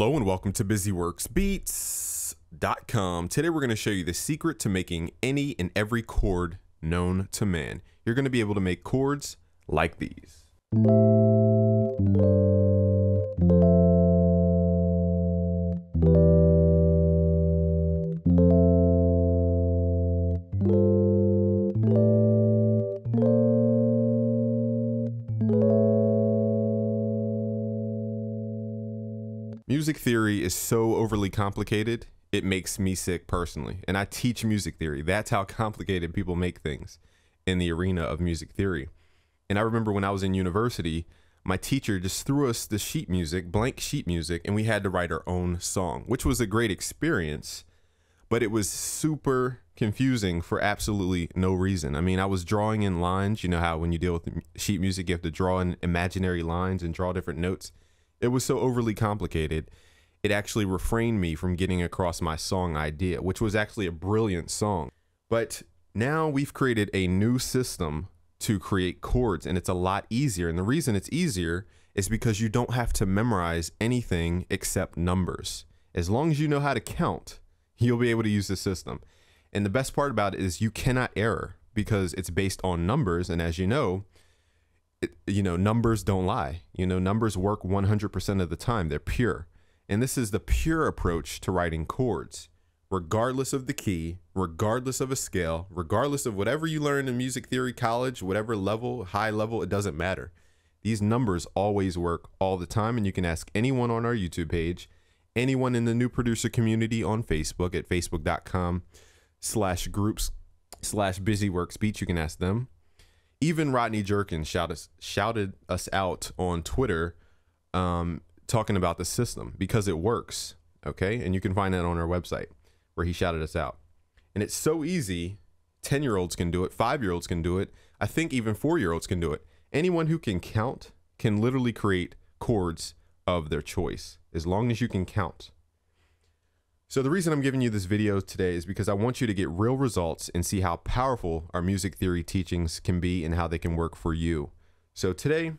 Hello and welcome to BusyWorksBeats.com. Today we're going to show you the secret to making any and every chord known to man. You're going to be able to make chords like these. Music theory is so overly complicated, it makes me sick personally. And I teach music theory. That's how complicated people make things in the arena of music theory. And I remember when I was in university, my teacher just threw us the sheet music, blank sheet music, and we had to write our own song, which was a great experience, but it was super confusing for absolutely no reason. I mean, I was drawing in lines. You know how when you deal with sheet music, you have to draw in imaginary lines and draw different notes. It was so overly complicated, it actually refrained me from getting across my song idea, which was actually a brilliant song. But now we've created a new system to create chords, and it's a lot easier. And the reason it's easier is because you don't have to memorize anything except numbers. As long as you know how to count, you'll be able to use the system. And the best part about it is you cannot error because it's based on numbers. And as you know, numbers don't lie. Numbers work 100% of the time. They're pure. And this is the pure approach to writing chords, regardless of the key, regardless of a scale, regardless of whatever you learn in music theory college, whatever level, high level, it doesn't matter. These numbers always work all the time. And you can ask anyone on our YouTube page, anyone in the new producer community on Facebook at facebook.com/groups/BusyWorksBeats. You can ask them. Even Rodney Jerkins shouted us out on Twitter talking about the system because it works, okay? And you can find that on our website where he shouted us out. And it's so easy. 10-year-olds can do it. 5-year-olds can do it. I think even 4-year-olds can do it. Anyone who can count can literally create chords of their choice as long as you can count. So the reason I'm giving you this video today is because I want you to get real results and see how powerful our music theory teachings can be and how they can work for you. So today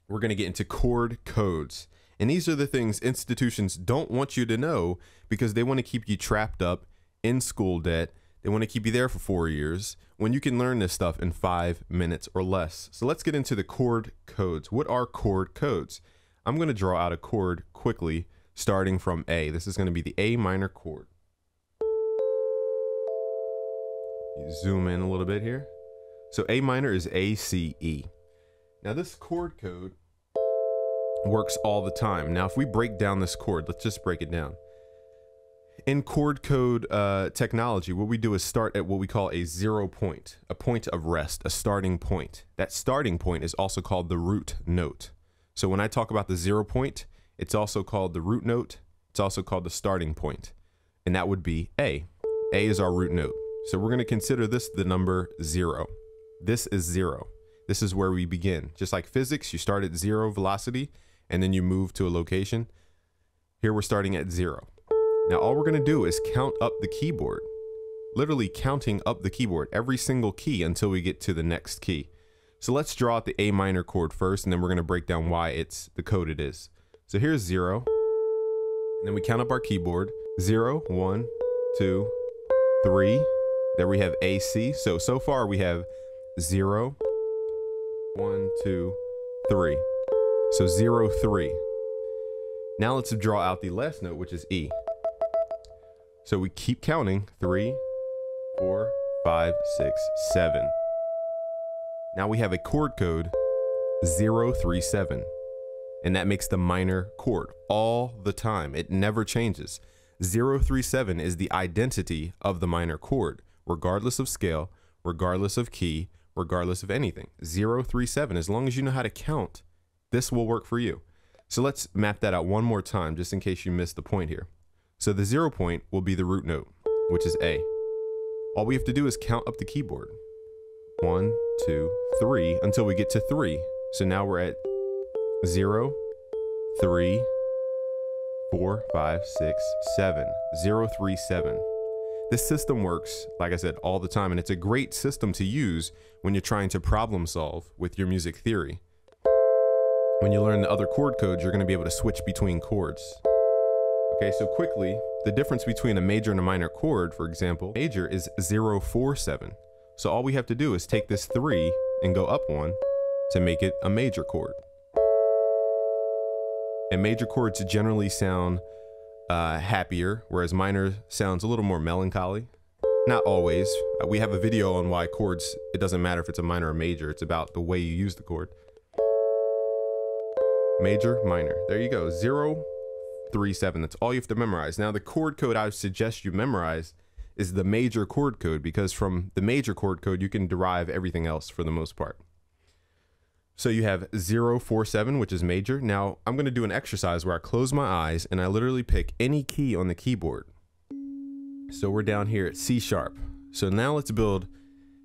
we're going to get into chord codes. And these are the things institutions don't want you to know because they want to keep you trapped up in school debt. They want to keep you there for 4 years when you can learn this stuff in 5 minutes or less. So let's get into the chord codes. What are chord codes? I'm going to draw out a chord quickly. Starting from A. This is going to be the A minor chord. You zoom in a little bit here. So A minor is A, C, E. Now this chord code works all the time. Now if we break down this chord, let's just break it down. In chord code technology, what we do is start at what we call a 0 point, a point of rest, a starting point. That starting point is also called the root note. So when I talk about the 0 point, it's also called the root note. It's also called the starting point. And that would be A. A is our root note. So we're going to consider this the number 0. This is 0. This is where we begin. Just like physics, you start at 0 velocity and then you move to a location. Here we're starting at 0. Now all we're going to do is count up the keyboard. Literally counting up the keyboard, every single key until we get to the next key. So let's draw out the A minor chord first, and then we're going to break down why it's the code it is. So here's 0, and then we count up our keyboard. 0, 1, 2, 3. There we have A, C. So far we have 0, 1, 2, 3. So 0, 3. Now let's draw out the last note, which is E. So we keep counting. 3, 4, 5, 6, 7. Now we have a chord code 0, 3, 7. And that makes the minor chord all the time. It never changes. 0, 3, 7 is the identity of the minor chord, regardless of scale, regardless of key, regardless of anything. 0, 3, 7, as long as you know how to count, this will work for you. So let's map that out one more time, just in case you missed the point here. So the 0 point will be the root note, which is A. All we have to do is count up the keyboard. 1, 2, 3, until we get to 3. So now we're at 0, 3, 4, 5, 6, 7. 0, 3, 7. This system works, like I said, all the time, and it's a great system to use when you're trying to problem solve with your music theory. When you learn the other chord codes, you're going to be able to switch between chords. Okay, so quickly, the difference between a major and a minor chord, for example, major is 0, 4, 7. So all we have to do is take this 3 and go up 1 to make it a major chord. And major chords generally sound happier, whereas minor sounds a little more melancholy. Not always. We have a video on why chords, it doesn't matter if it's a minor or major, it's about the way you use the chord. Major, minor. There you go. 0, 3, 7. That's all you have to memorize. Now the chord code I suggest you memorize is the major chord code, because from the major chord code you can derive everything else for the most part. So you have 0, 4, 7, which is major. Now I'm going to do an exercise where I close my eyes and I literally pick any key on the keyboard. So we're down here at C sharp. So now let's build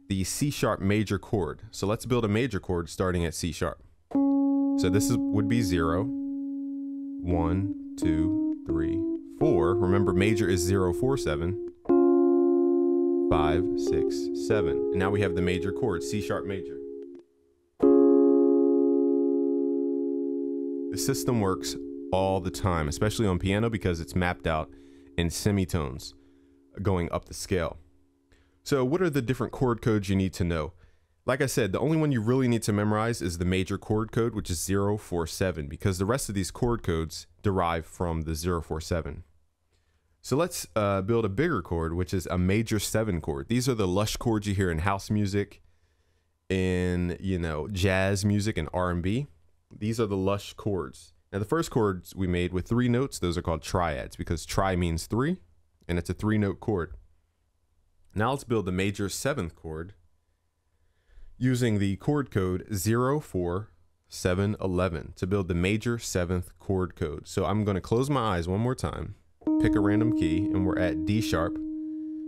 the C sharp major chord. So let's build a major chord starting at C sharp. So this would be 0, 1, 2, 3, 4. Remember, major is 0, 4, 7, 5, 6, 7. And now we have the major chord, C sharp major. The system works all the time, especially on piano, because it's mapped out in semitones going up the scale. So what are the different chord codes you need to know? Like I said, the only one you really need to memorize is the major chord code, which is 0, 4, 7, because the rest of these chord codes derive from the 0, 4, 7. So let's build a bigger chord, which is a major 7 chord. These are the lush chords you hear in house music, in, jazz music and R&B. These are the lush chords. Now the first chords we made with 3 notes, those are called triads, because tri means 3, and it's a 3-note chord. Now let's build the major 7th chord using the chord code 0, 4, 7, 11 to build the major 7th chord code. So I'm going to close my eyes one more time, pick a random key, and we're at D sharp.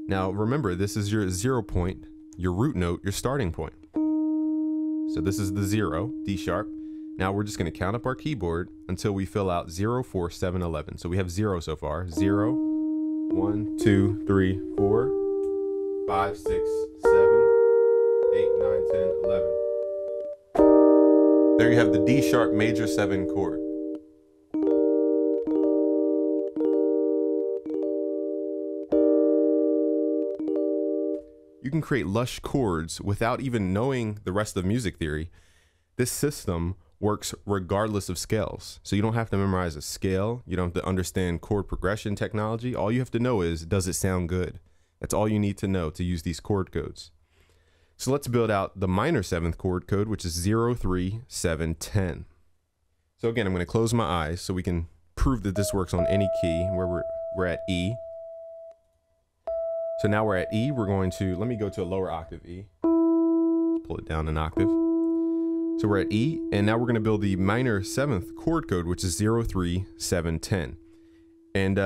Now remember, this is your 0 point, your root note, your starting point. So this is the 0, D sharp. Now we're just going to count up our keyboard until we fill out 0, 4, 7, 11. So we have 0 so far. 0, 1, 2, 3, 4, 5, 6, 7, 8, 9, 10, 11. There you have the D sharp major 7 chord. You can create lush chords without even knowing the rest of music theory. This system works regardless of scales. So you don't have to memorize a scale. You don't have to understand chord progression technology. All you have to know is, does it sound good? That's all you need to know to use these chord codes. So let's build out the minor 7th chord code, which is 0, 3, 7, 10. So again, I'm going to close my eyes so we can prove that this works on any key, where we're at E. So now we're at E. We're going to, let me go to a lower octave E. Pull it down an octave. So we're at E, and now we're going to build the minor 7th chord code, which is 0, 3, 7, 10. And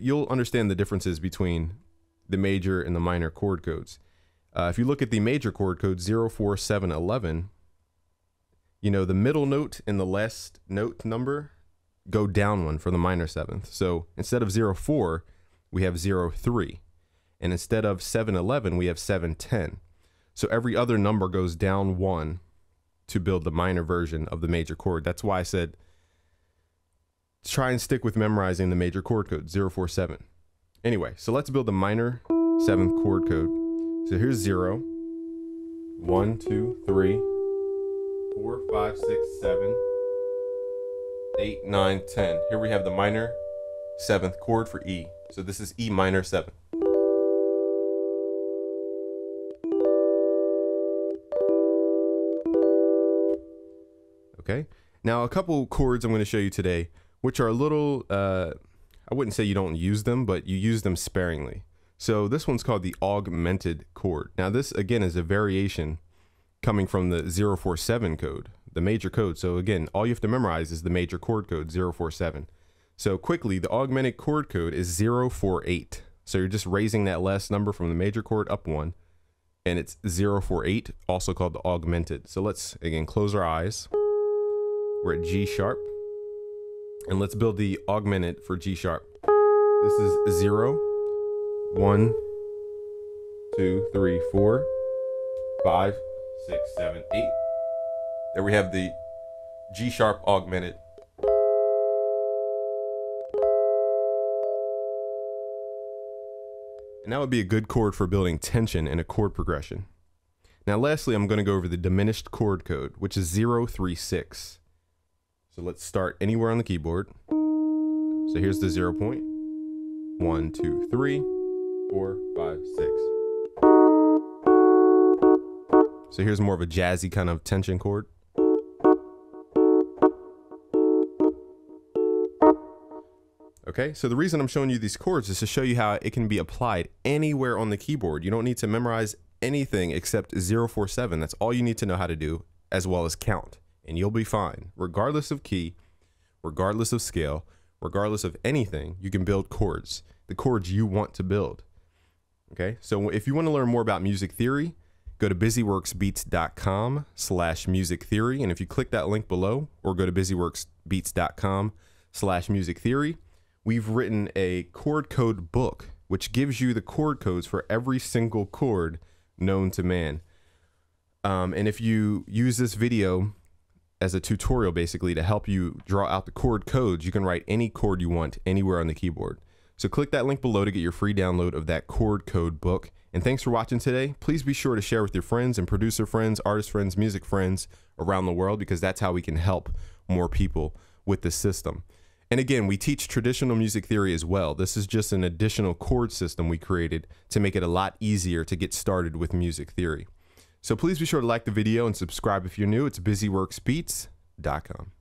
you'll understand the differences between the major and the minor chord codes. If you look at the major chord code 0, 4, 7, 11, the middle note and the last note number go down 1 for the minor 7th. So instead of 0, 4, we have 0, 3. And instead of 7, 11, we have 7, 10. So every other number goes down 1 to build the minor version of the major chord. That's why I said try and stick with memorizing the major chord code 0, 4, 7. Anyway, so let's build the minor 7th chord code. So here's 0, 1, 2, 3, 4, 5, 6, 7, 8, 9, 10. Here we have the minor 7th chord for E. So this is E minor 7. Okay, now a couple chords I'm going to show you today, which are a little, I wouldn't say you don't use them, but you use them sparingly. So this one's called the augmented chord. Now this again is a variation coming from the 0, 4, 7 code, the major code. So again, all you have to memorize is the major chord code 0, 4, 7. So quickly, the augmented chord code is 0, 4, 8. So you're just raising that last number from the major chord up 1, and it's 0, 4, 8, also called the augmented. So let's again close our eyes. We're at G sharp, and let's build the augmented for G sharp. This is 0, 1, 2, 3, 4, 5, 6, 7, 8. There we have the G sharp augmented. And that would be a good chord for building tension in a chord progression. Now, lastly, I'm going to go over the diminished chord code, which is 0-3-6. So let's start anywhere on the keyboard. So here's the 0 point. 1, 2, 3, 4, 5, 6. So here's more of a jazzy kind of tension chord. Okay, so the reason I'm showing you these chords is to show you how it can be applied anywhere on the keyboard. You don't need to memorize anything except 0-4-7. That's all you need to know how to do, as well as count, and you'll be fine. Regardless of key, regardless of scale, regardless of anything, you can build chords, the chords you want to build. Okay, so if you want to learn more about music theory, go to busyworksbeats.com/music theory, and if you click that link below, or go to busyworksbeats.com/music theory, we've written a chord code book, which gives you the chord codes for every single chord known to man. And if you use this video as a tutorial, basically, to help you draw out the chord codes, you can write any chord you want anywhere on the keyboard. So click that link below to get your free download of that chord code book. And thanks for watching today. Please be sure to share with your friends and producer friends, artist friends, music friends around the world, because that's how we can help more people with the system. And again, we teach traditional music theory as well. This is just an additional chord system we created to make it a lot easier to get started with music theory. So please be sure to like the video and subscribe if you're new. It's busyworksbeats.com.